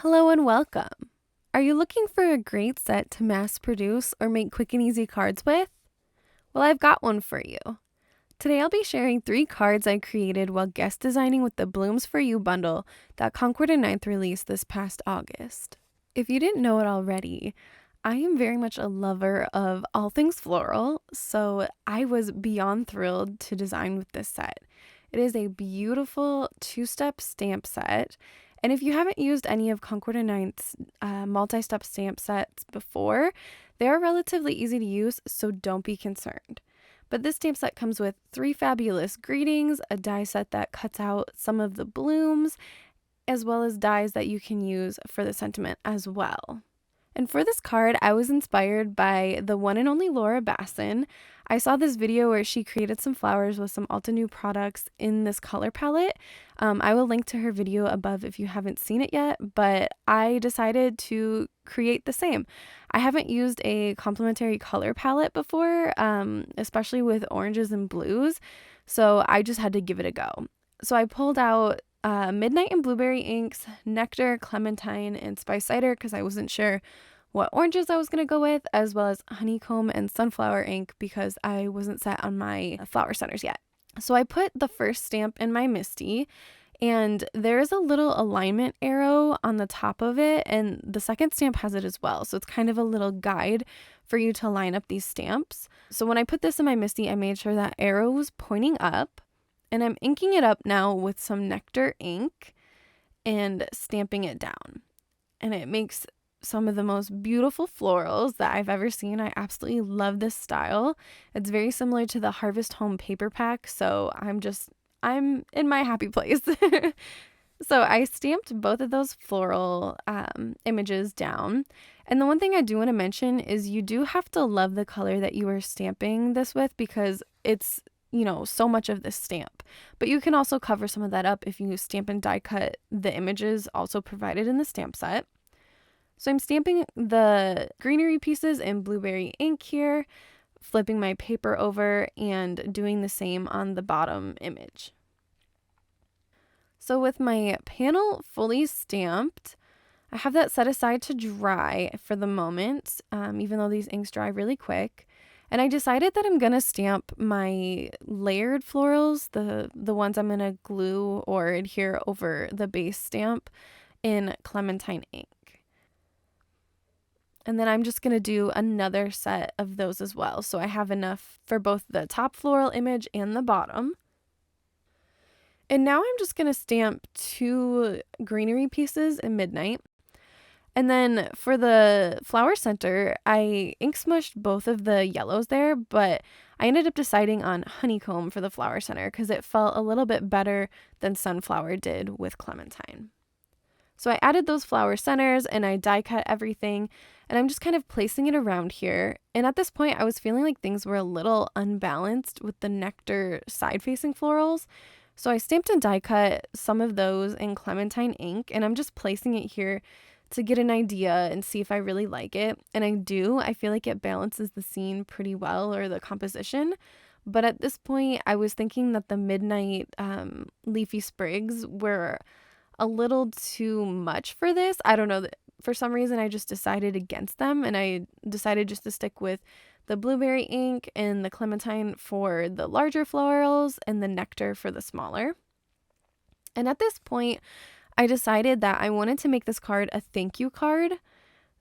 Hello and welcome. Are you looking for a great set to mass produce or make quick and easy cards with? Well, I've got one for you. Today I'll be sharing 3 cards I created while guest designing with the Blooms for You bundle that Concord and Ninth released this past August. If you didn't know it already, I am very much a lover of all things floral, so I was beyond thrilled to design with this set. It is a beautiful 2-step stamp set, and if you haven't used any of Concord and Ninth's multi-step stamp sets before, they are relatively easy to use, so don't be concerned. But this stamp set comes with 3 fabulous greetings, a die set that cuts out some of the blooms, as well as dies that you can use for the sentiment as well. And for this card, I was inspired by the one and only Laura Basson. I saw this video where she created some flowers with some Alta Nu products in this color palette. I will link to her video above if you haven't seen it yet, but I decided to create the same. I haven't used a complementary color palette before, especially with oranges and blues, so I just had to give it a go. So I pulled out Midnight and Blueberry inks, Nectar, Clementine, and Spice Cider because I wasn't sure what oranges I was going to go with, as well as Honeycomb and Sunflower ink because I wasn't set on my flower centers yet. So I put the first stamp in my Misty, and there's a little alignment arrow on the top of it, and the second stamp has it as well. So it's kind of a little guide for you to line up these stamps. So when I put this in my Misty, I made sure that arrow was pointing up. And I'm inking it up now with some Nectar ink and stamping it down. And it makes some of the most beautiful florals that I've ever seen. I absolutely love this style. It's very similar to the Harvest Home paper pack, so I'm in my happy place. So I stamped both of those floral images down. And the one thing I do want to mention is you do have to love the color that you are stamping this with because it's so much of this stamp. But you can also cover some of that up if you stamp and die cut the images also provided in the stamp set. So I'm stamping the greenery pieces in blueberry ink here, flipping my paper over and doing the same on the bottom image. So with my panel fully stamped, I have that set aside to dry for the moment, even though these inks dry really quick. And I decided that I'm going to stamp my layered florals, the ones I'm going to glue or adhere over the base stamp, in Clementine ink. And then I'm just going to do another set of those as well. So I have enough for both the top floral image and the bottom. And now I'm just going to stamp 2 greenery pieces in Midnight. And then for the flower center, I ink smushed both of the yellows there, but I ended up deciding on Honeycomb for the flower center because it felt a little bit better than Sunflower did with Clementine. So I added those flower centers and I die cut everything, and I'm just kind of placing it around here. And at this point, I was feeling like things were a little unbalanced with the Nectar side-facing florals. So I stamped and die cut some of those in Clementine ink, and I'm just placing it here to get an idea and see if I really like it. And I do. I feel like it balances the scene pretty well, or the composition. But at this point, I was thinking that the Midnight leafy sprigs were a little too much for this. I don't know. For some reason, I just decided against them, and I decided just to stick with the blueberry ink and the Clementine for the larger florals and the Nectar for the smaller. And at this point, I decided that I wanted to make this card a thank you card.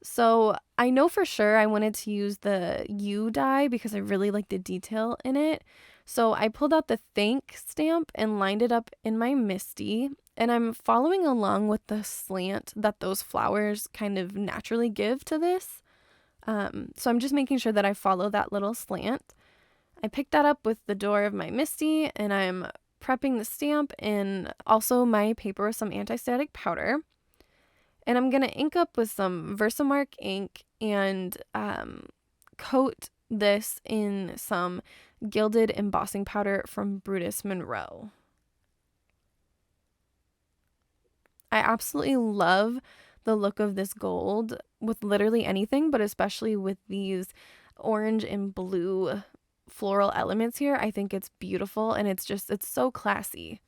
So I know for sure I wanted to use the U die because I really like the detail in it. So I pulled out the thank stamp and lined it up in my Misty. And I'm following along with the slant that those flowers kind of naturally give to this. So I'm just making sure that I follow that little slant. I picked that up with the door of my Misty, and I'm prepping the stamp and also my paper with some anti-static powder. And I'm going to ink up with some Versamark ink and coat this in some gilded embossing powder from Brutus Monroe. I absolutely love the look of this gold with literally anything, but especially with these orange and blue floral elements here. I think it's beautiful, and it's so classy.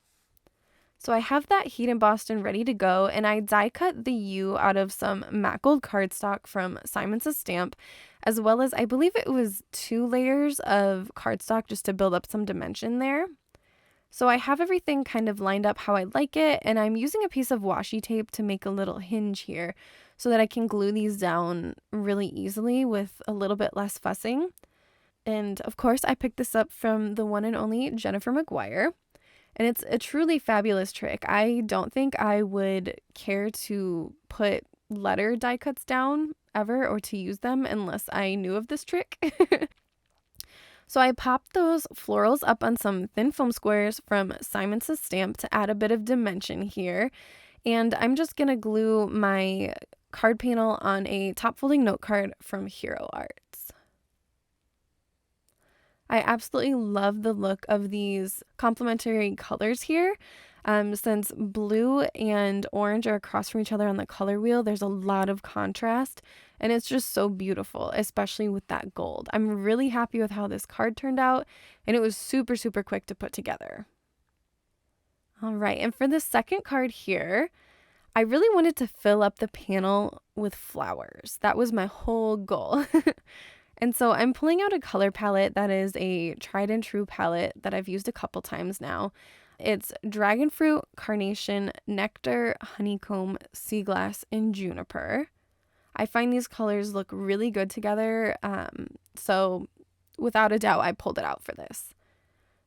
So I have that heat embossed and ready to go, and I die cut the U out of some matte gold cardstock from Simon's Stamp, as well as I believe it was 2 layers of cardstock just to build up some dimension there. So I have everything kind of lined up how I like it, and I'm using a piece of washi tape to make a little hinge here so that I can glue these down really easily with a little bit less fussing. And of course, I picked this up from the one and only Jennifer McGuire. And it's a truly fabulous trick. I don't think I would care to put letter die cuts down ever or to use them unless I knew of this trick. So I popped those florals up on some thin foam squares from Simon's Stamp to add a bit of dimension here. And I'm just going to glue my card panel on a top folding note card from Hero Arts. I absolutely love the look of these complementary colors here. Since blue and orange are across from each other on the color wheel, there's a lot of contrast and it's just so beautiful, especially with that gold. I'm really happy with how this card turned out, and it was super, super quick to put together. All right, and for the second card here, I really wanted to fill up the panel with flowers. That was my whole goal. And so I'm pulling out a color palette that is a tried and true palette that I've used a couple times now. It's dragon fruit, carnation, nectar, honeycomb, sea glass, and juniper. I find these colors look really good together, so without a doubt, I pulled it out for this.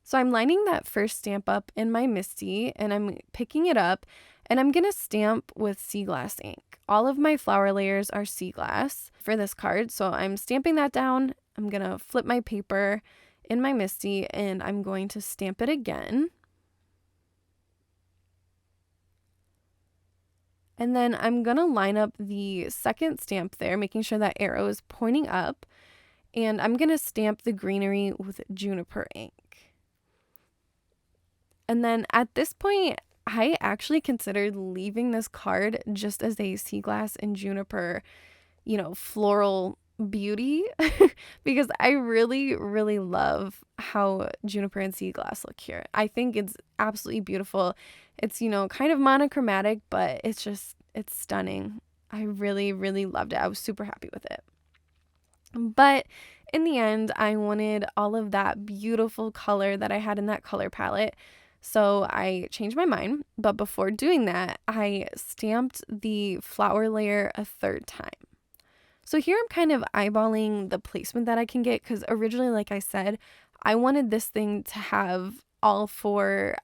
So I'm lining that first stamp up in my Misty, and I'm picking it up, and I'm going to stamp with sea glass ink. All of my flower layers are sea glass for this card, so I'm stamping that down. I'm going to flip my paper in my Misty, and I'm going to stamp it again. And then I'm going to line up the second stamp there, making sure that arrow is pointing up. And I'm going to stamp the greenery with juniper ink. And then at this point, I actually considered leaving this card just as a sea glass and juniper, floral beauty because I really, really love how juniper and sea glass look here. I think it's absolutely beautiful. It's, kind of monochromatic, but it's stunning. I really, really loved it. I was super happy with it. But in the end, I wanted all of that beautiful color that I had in that color palette. So I changed my mind. But before doing that, I stamped the flower layer a third time. So here I'm kind of eyeballing the placement that I can get because originally, like I said, I wanted this thing to have all 4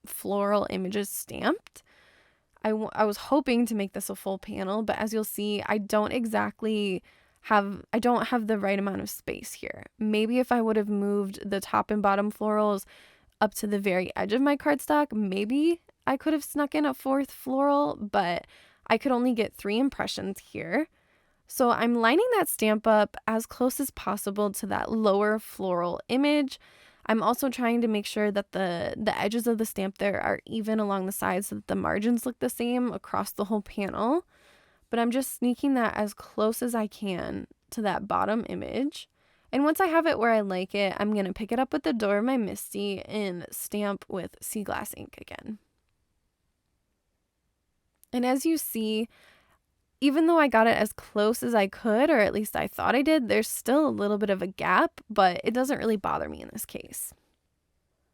floral images stamped. I was hoping to make this a full panel, but as you'll see, I don't have the right amount of space here. Maybe if I would have moved the top and bottom florals up to the very edge of my cardstock, maybe I could have snuck in a 4th floral, but I could only get 3 impressions here. So I'm lining that stamp up as close as possible to that lower floral image. I'm also trying to make sure that the edges of the stamp there are even along the sides so that the margins look the same across the whole panel. But I'm just sneaking that as close as I can to that bottom image. And once I have it where I like it, I'm going to pick it up with the door of my Misty and stamp with sea glass ink again. And as you see, even though I got it as close as I could, or at least I thought I did, there's still a little bit of a gap, but it doesn't really bother me in this case.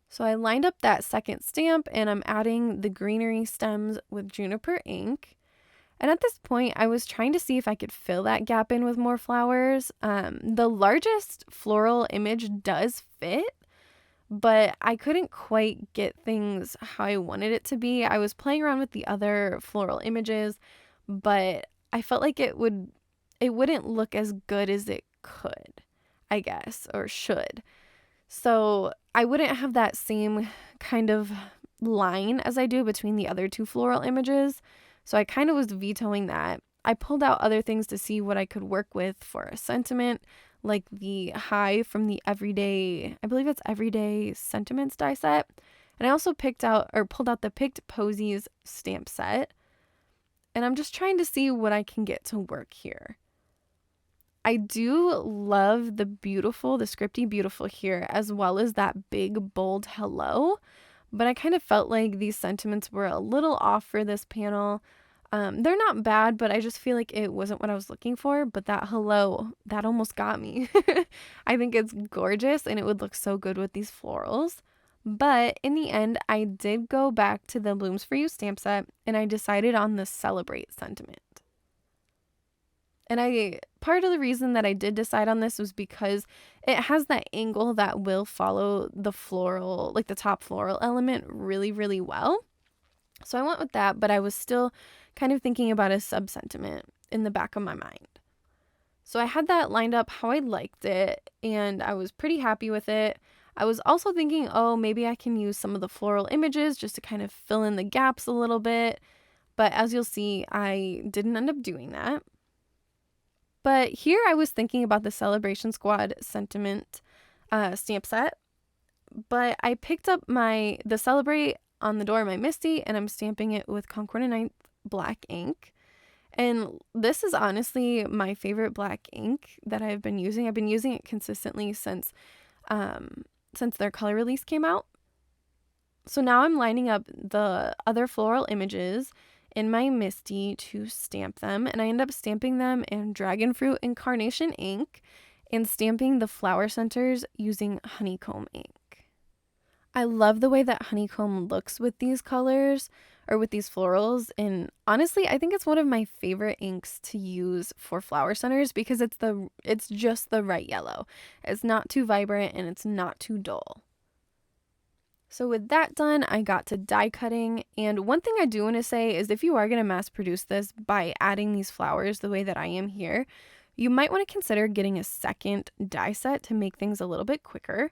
So I lined up that second stamp and I'm adding the greenery stems with juniper ink. And at this point, I was trying to see if I could fill that gap in with more flowers. The largest floral image does fit, but I couldn't quite get things how I wanted it to be. I was playing around with the other floral images, but I felt like it wouldn't look as good as it could, I guess, or should. So I wouldn't have that same kind of line as I do between the other 2 floral images. So I kind of was vetoing that. I pulled out other things to see what I could work with for a sentiment, like the high from the Everyday, I believe it's Everyday Sentiments die set. And I also pulled out the Picked Posies stamp set. And I'm just trying to see what I can get to work here. I do love the scripty beautiful here, as well as that big, bold hello. but I kind of felt like these sentiments were a little off for this panel. They're not bad, but I just feel like it wasn't what I was looking for. But that hello, that almost got me. I think it's gorgeous and it would look so good with these florals. But in the end, I did go back to the Blooms For You stamp set and I decided on the Celebrate sentiment. And part of the reason that I did decide on this was because it has that angle that will follow the floral, like the top floral element really, really well. So I went with that, but I was still kind of thinking about a sub-sentiment in the back of my mind. So I had that lined up how I liked it, and I was pretty happy with it. I was also thinking, oh, maybe I can use some of the floral images just to kind of fill in the gaps a little bit. But as you'll see, I didn't end up doing that. But here I was thinking about the Celebration Squad sentiment stamp set. But I picked up the Celebrate on the door of my Misty, and I'm stamping it with Concord and 9th black ink. And this is honestly my favorite black ink that I've been using. I've been using it consistently since their color release came out. So now I'm lining up the other floral images in my Misty to stamp them, and I end up stamping them in Dragon Fruit and Carnation ink and stamping the flower centers using honeycomb ink. I love the way that honeycomb looks with these colors or with these florals, and honestly I think it's one of my favorite inks to use for flower centers because it's just the right yellow. It's not too vibrant and it's not too dull. So with that done, I got to die cutting, and one thing I do want to say is if you are going to mass produce this by adding these flowers the way that I am here, you might want to consider getting a second die set to make things a little bit quicker.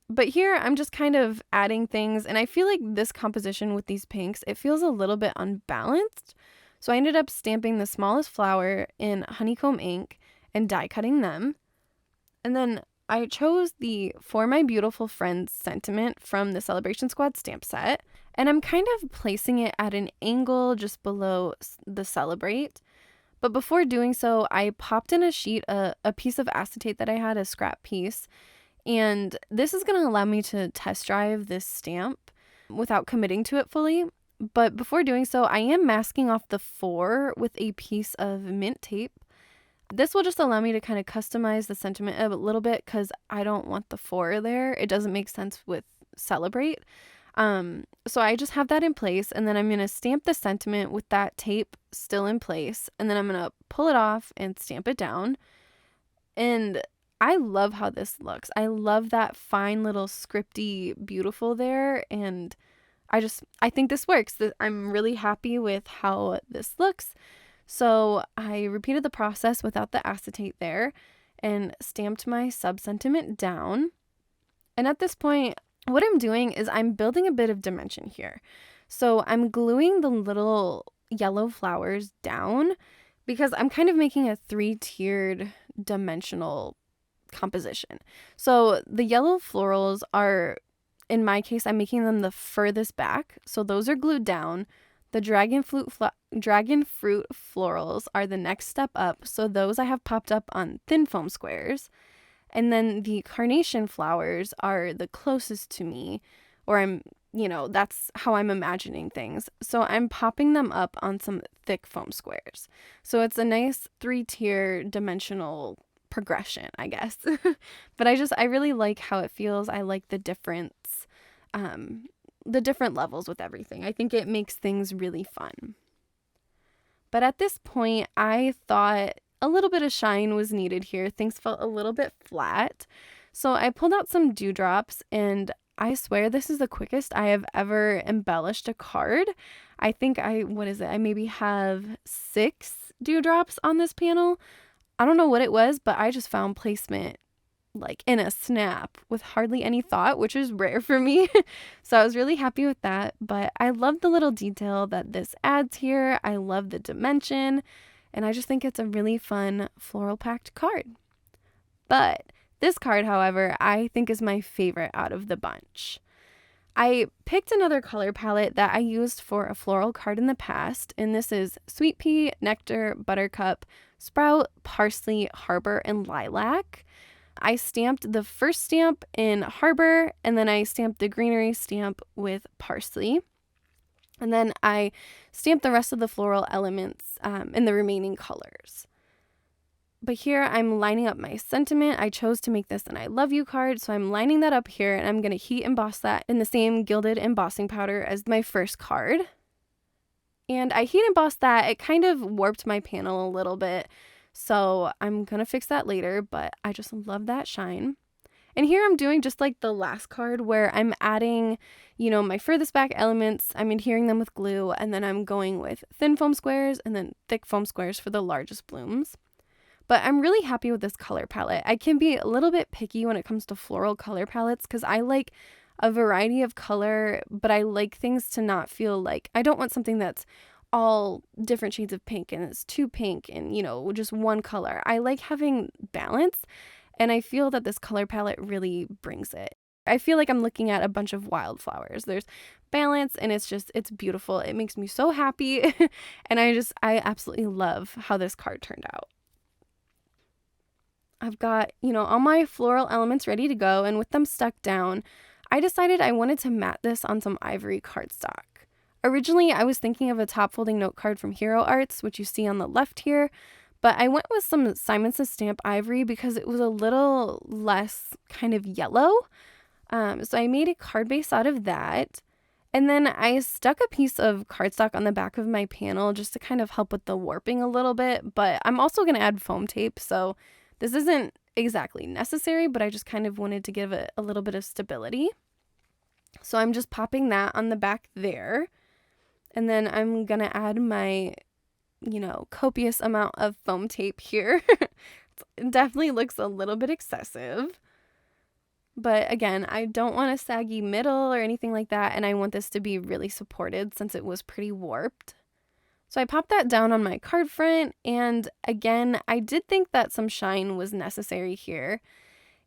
But here I'm just kind of adding things, and I feel like this composition with these pinks, it feels a little bit unbalanced. So I ended up stamping the smallest flower in honeycomb ink and die cutting them. And then I chose the For My Beautiful Friends sentiment from the Celebration Squad stamp set, and I'm kind of placing it at an angle just below the Celebrate. But before doing so, I popped in a piece of acetate that I had, a scrap piece, and this is going to allow me to test drive this stamp without committing to it fully. But before doing so, I am masking off the 4 with a piece of mint tape. This will just allow me to kind of customize the sentiment a little bit because I don't want the 4 there. It doesn't make sense with Celebrate. So I just have that in place, and then I'm going to stamp the sentiment with that tape still in place, and then I'm going to pull it off and stamp it down. And I love how this looks. I love that fine little scripty beautiful there, and I think this works. I'm really happy with how this looks. So I repeated the process without the acetate there and stamped my sub-sentiment down. And at this point, what I'm doing is I'm building a bit of dimension here. So I'm gluing the little yellow flowers down because I'm kind of making a 3-tiered dimensional composition. So the yellow florals are, in my case, I'm making them the furthest back. So those are glued down. The dragon fruit florals are the next step up. So those I have popped up on thin foam squares. And then the carnation flowers are the closest to me, or that's how I'm imagining things. So I'm popping them up on some thick foam squares. So it's a nice 3-tier dimensional progression, I guess. But I really like how it feels. I like the difference, the different levels with everything. I think it makes things really fun. But at this point, I thought a little bit of shine was needed here. Things felt a little bit flat. So I pulled out some dewdrops, and I swear this is the quickest I have ever embellished a card. I think I maybe have 6 dewdrops on this panel. I don't know what it was, but I just found placement like in a snap with hardly any thought, which is rare for me. So I was really happy with that. But I love the little detail that this adds here. I love the dimension, and I just think it's a really fun floral packed card. But this card, however, I think is my favorite out of the bunch. I picked another color palette that I used for a floral card in the past, and this is Sweet Pea, Nectar, Buttercup, Sprout, Parsley, Harbor, and Lilac. I stamped the first stamp in Harbor, and then I stamped the greenery stamp with Parsley. And then I stamped the rest of the floral elements in the remaining colors. But here I'm lining up my sentiment. I chose to make this an I love you card, so I'm lining that up here, and I'm going to heat emboss that in the same gilded embossing powder as my first card. And I heat embossed that. It kind of warped my panel a little bit, so I'm going to fix that later, but I just love that shine. And here I'm doing just like the last card where I'm adding, my furthest back elements. I'm adhering them with glue, and then I'm going with thin foam squares and then thick foam squares for the largest blooms. But I'm really happy with this color palette. I can be a little bit picky when it comes to floral color palettes because I like a variety of color, but I like things to not feel like, I don't want something that's all different shades of pink and it's too pink and, just one color. I like having balance, and I feel that this color palette really brings it. I feel like I'm looking at a bunch of wildflowers. There's balance, and it's beautiful. It makes me so happy, and I absolutely love how this card turned out. I've got, all my floral elements ready to go, and with them stuck down, I decided I wanted to mat this on some ivory cardstock. Originally, I was thinking of a top folding note card from Hero Arts, which you see on the left here, but I went with some Simon Says Stamp ivory because it was a little less kind of yellow. So I made a card base out of that. And then I stuck a piece of cardstock on the back of my panel just to kind of help with the warping a little bit, but I'm also going to add foam tape, so this isn't exactly necessary, but I just kind of wanted to give it a little bit of stability. So I'm just popping that on the back there. And then I'm going to add my, copious amount of foam tape here. It definitely looks a little bit excessive. But again, I don't want a saggy middle or anything like that. And I want this to be really supported since it was pretty warped. So I popped that down on my card front, and again, I did think that some shine was necessary here.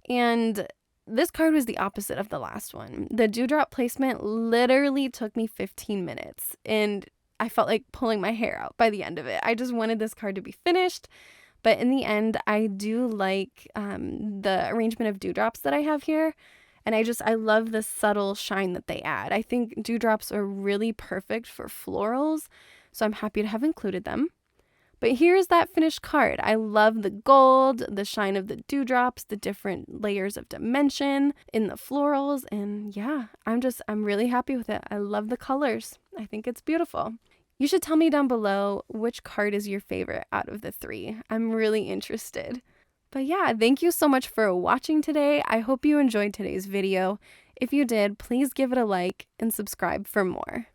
And this card was the opposite of the last one. The dewdrop placement literally took me 15 minutes, and I felt like pulling my hair out by the end of it. I just wanted this card to be finished, but in the end, I do like the arrangement of dewdrops that I have here. And I love the subtle shine that they add. I think dewdrops are really perfect for florals, so I'm happy to have included them. But here's that finished card. I love the gold, the shine of the dewdrops, the different layers of dimension in the florals, and yeah, I'm really happy with it. I love the colors. I think it's beautiful. You should tell me down below which card is your favorite out of the three. I'm really interested. But yeah, thank you so much for watching today. I hope you enjoyed today's video. If you did, please give it a like and subscribe for more.